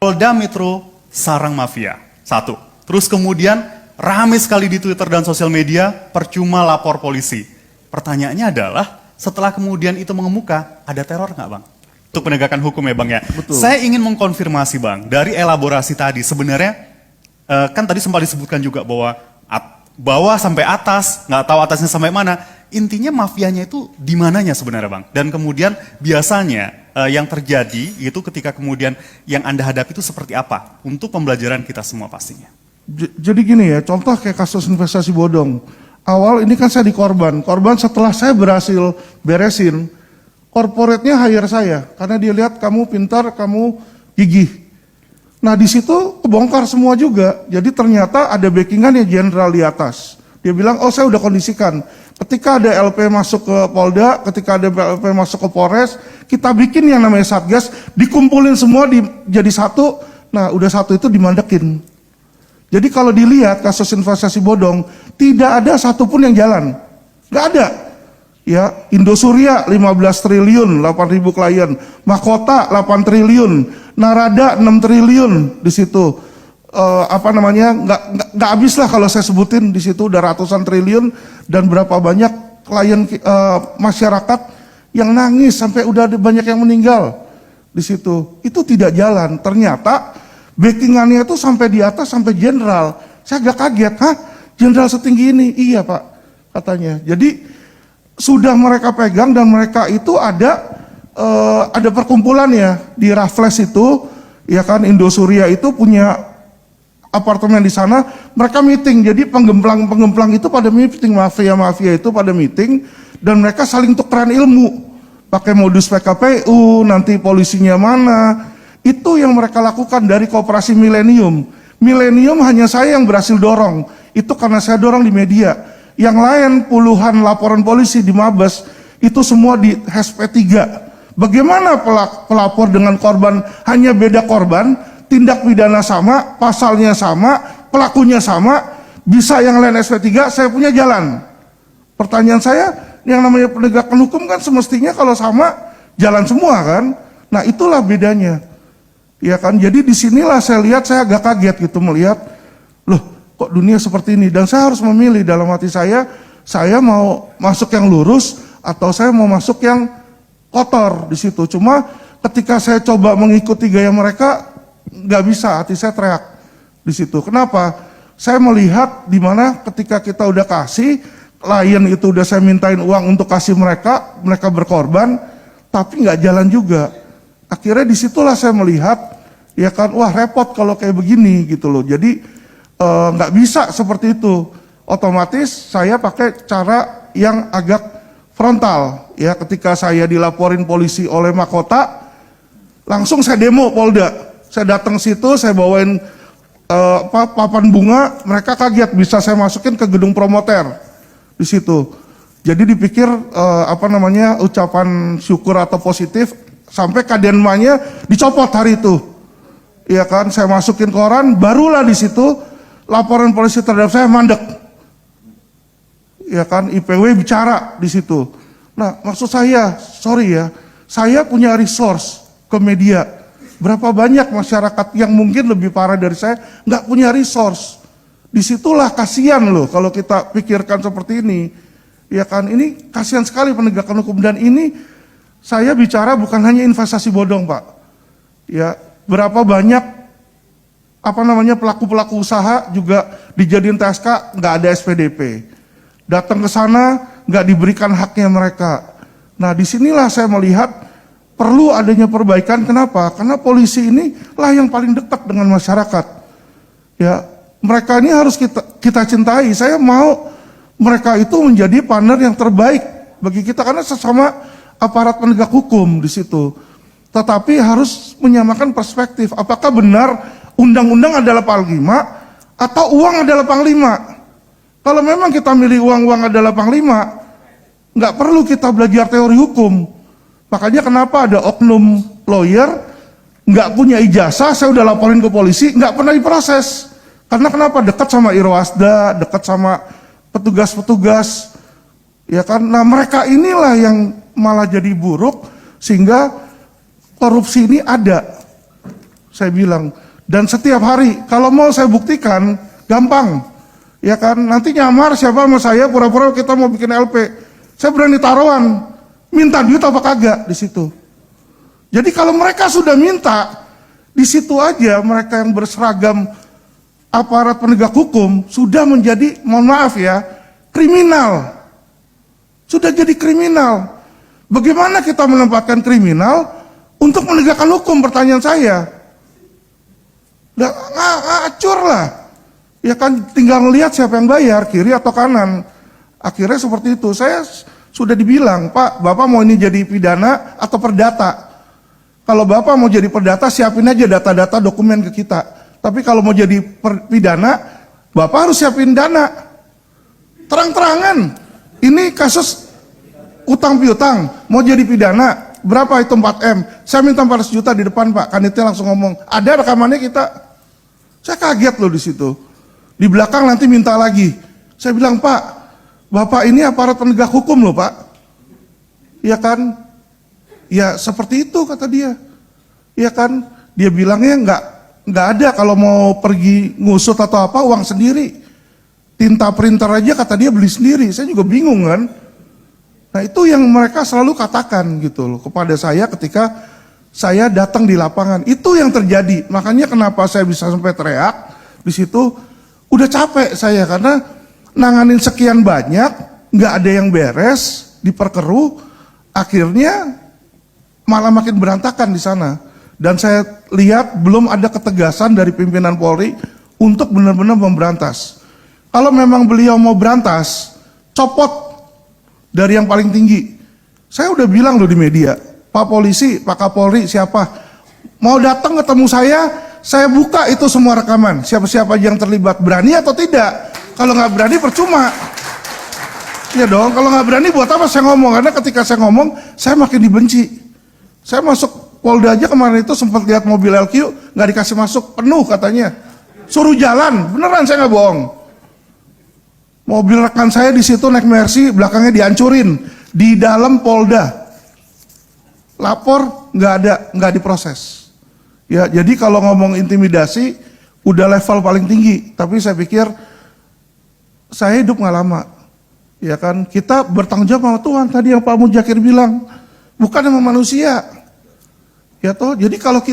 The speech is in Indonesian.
Polda Metro sarang mafia. Satu. Terus kemudian rame sekali di Twitter dan sosial media, percuma lapor polisi. Pertanyaannya adalah, setelah kemudian itu mengemuka, ada teror nggak Bang? Untuk penegakan hukum ya Bang ya. Betul. Saya ingin mengkonfirmasi Bang, dari elaborasi tadi sebenarnya, kan tadi sempat disebutkan juga bahwa bawah sampai atas, nggak tahu atasnya sampai mana. Intinya mafianya itu di mananya sebenarnya Bang? Dan kemudian biasanya yang terjadi itu ketika kemudian yang Anda hadapi itu seperti apa? Untuk pembelajaran kita semua pastinya. Jadi gini ya, contoh kayak kasus investasi bodong. Awal ini kan saya di korban setelah saya berhasil beresin, korporatnya hire saya. Karena dia lihat kamu pintar, kamu gigih. Nah di situ kebongkar semua juga. Jadi ternyata ada backingan ya jenderal di atas. Dia bilang, oh saya udah kondisikan. Ketika ada LP masuk ke Polda, ketika ada LP masuk ke Polres, kita bikin yang namanya Satgas, dikumpulin semua jadi satu. Nah udah satu itu dimandekin. Jadi kalau dilihat kasus investasi bodong, tidak ada satupun yang jalan. Nggak ada. Ya, Indosuria 15 triliun, 8.000 klien. Mahkota 8 triliun. Narada 6 triliun di situ. Nggak habis lah kalau saya sebutin di situ udah ratusan triliun dan berapa banyak klien masyarakat yang nangis sampai udah banyak yang meninggal di situ. Itu tidak jalan. Ternyata backingannya itu sampai di atas, sampai jenderal. Saya agak kaget, hah? Jenderal setinggi ini? Iya Pak, katanya. Jadi sudah mereka pegang dan mereka itu ada perkumpulan ya di Raffles itu, ya kan Indosuria itu punya apartemen di sana. Mereka meeting, jadi penggemplang itu pada meeting, mafia itu pada meeting dan mereka saling tukeran ilmu. Pakai modus PKPU, nanti polisinya mana. Itu yang mereka lakukan dari Koperasi Milenium. Milenium hanya saya yang berhasil dorong. Itu karena saya dorong di media. Yang lain puluhan laporan polisi di Mabes, itu semua di HP3. Bagaimana pelapor dengan korban, hanya beda korban, tindak pidana sama, pasalnya sama, pelakunya sama, bisa yang lain SP3, saya punya jalan. Pertanyaan saya, yang namanya penegakan hukum kan semestinya kalau sama, jalan semua kan? Nah itulah bedanya. Ya kan, jadi disinilah saya lihat, saya agak kaget gitu melihat, loh kok dunia seperti ini, dan saya harus memilih dalam hati saya mau masuk yang lurus atau saya mau masuk yang kotor di situ. Cuma ketika saya coba mengikuti gaya mereka, nggak bisa, hati saya teriak di situ. Kenapa? Saya melihat di mana ketika kita udah kasih, klien itu udah saya mintain uang untuk kasih mereka berkorban, tapi nggak jalan juga. Akhirnya disitulah saya melihat, ya kan, wah repot kalau kayak begini gitu loh. Jadi nggak bisa seperti itu. Otomatis saya pakai cara yang agak frontal. Ya, ketika saya dilaporin polisi oleh Mahkota, langsung saya demo Polda. Saya datang situ, saya bawain papan bunga, mereka kaget bisa saya masukin ke gedung promoter di situ. Jadi dipikir ucapan syukur atau positif. Sampai kadenmanya dicopot hari itu, ya kan? Saya masukin koran, barulah di situ laporan polisi terhadap saya mandek, ya kan? IPW bicara di situ. Nah, maksud saya, sorry ya, saya punya resource ke media. Berapa banyak masyarakat yang mungkin lebih parah dari saya nggak punya resource. Disitulah kasihan loh kalau kita pikirkan seperti ini, ya kan? Ini kasihan sekali penegakan hukum dan ini. Saya bicara bukan hanya investasi bodong Pak, ya berapa banyak pelaku-pelaku usaha juga dijadiin TSK nggak ada SPDP, datang ke sana nggak diberikan haknya mereka. Nah disinilah saya melihat perlu adanya perbaikan. Kenapa? Karena polisi ini lah yang paling dekat dengan masyarakat. Ya mereka ini harus kita cintai. Saya mau mereka itu menjadi partner yang terbaik bagi kita karena sesama aparat penegak hukum di situ. Tetapi harus menyamakan perspektif. Apakah benar undang-undang adalah panglima atau uang adalah panglima? Kalau memang kita milih uang adalah panglima, nggak perlu kita belajar teori hukum. Makanya kenapa ada oknum lawyer nggak punya ijazah, saya udah laporin ke polisi, nggak pernah diproses. Karena kenapa? Dekat sama Irwasda, dekat sama petugas-petugas, ya kan? Nah mereka inilah yang malah jadi buruk sehingga korupsi ini ada Saya bilang, dan setiap hari, kalau mau saya buktikan, gampang. Ya kan, nanti nyamar siapa sama saya, pura-pura kita mau bikin LP. Saya berani taruhan, minta duit apa kagak di situ. Jadi kalau mereka sudah minta, di situ aja mereka yang berseragam aparat penegak hukum sudah menjadi, mohon maaf ya, kriminal. Sudah jadi kriminal. Bagaimana kita menempatkan kriminal untuk menegakkan hukum, pertanyaan saya. Acur lah. Ya kan tinggal ngelihat siapa yang bayar, kiri atau kanan. Akhirnya seperti itu. Saya sudah dibilang, Pak, Bapak mau ini jadi pidana atau perdata? Kalau Bapak mau jadi perdata, siapin aja data-data dokumen ke kita. Tapi kalau mau jadi pidana, Bapak harus siapin dana. Terang-terangan. Ini kasus utang piutang, mau jadi pidana, berapa itu 4M? Saya minta 400 juta di depan Pak, Kanitnya langsung ngomong, ada rekamannya kita. Saya kaget loh di situ. Di belakang nanti minta lagi. Saya bilang, Pak, Bapak ini aparat penegak hukum loh Pak. Iya kan? Ya seperti itu kata dia. Iya kan? Dia bilangnya nggak ada kalau mau pergi ngusut atau apa uang sendiri. Tinta printer aja kata dia beli sendiri. Saya juga bingung kan. Nah itu yang mereka selalu katakan gitu loh kepada saya ketika saya datang di lapangan. Itu yang terjadi. Makanya kenapa saya bisa sampai teriak di situ. Udah capek saya karena nanganin sekian banyak, nggak ada yang beres, diperkeruh, akhirnya malah makin berantakan di sana. Dan saya lihat belum ada ketegasan dari pimpinan Polri untuk benar-benar memberantas. Kalau memang beliau mau berantas, copot dari yang paling tinggi. Saya udah bilang loh di media, Pak Polisi, Pak Kapolri, siapa mau datang ketemu saya buka itu semua rekaman. Siapa-siapa yang terlibat, berani atau tidak? Kalau nggak berani percuma. Ya dong, kalau nggak berani buat apa saya ngomong? Karena ketika saya ngomong, saya makin dibenci. Saya masuk Polda aja kemarin itu sempat lihat mobil LQ, nggak dikasih masuk, penuh katanya. Suruh jalan, beneran saya nggak bohong. Mobil rekan saya di situ naik Mercy, belakangnya dihancurin di dalam Polda. Lapor nggak diproses. Ya, jadi kalau ngomong intimidasi udah level paling tinggi. Tapi saya pikir saya hidup nggak lama. Ya kan, kita bertanggung jawab sama Tuhan. Tadi yang Pak Mudjakir bilang, bukan sama manusia. Ya toh, jadi kalau kita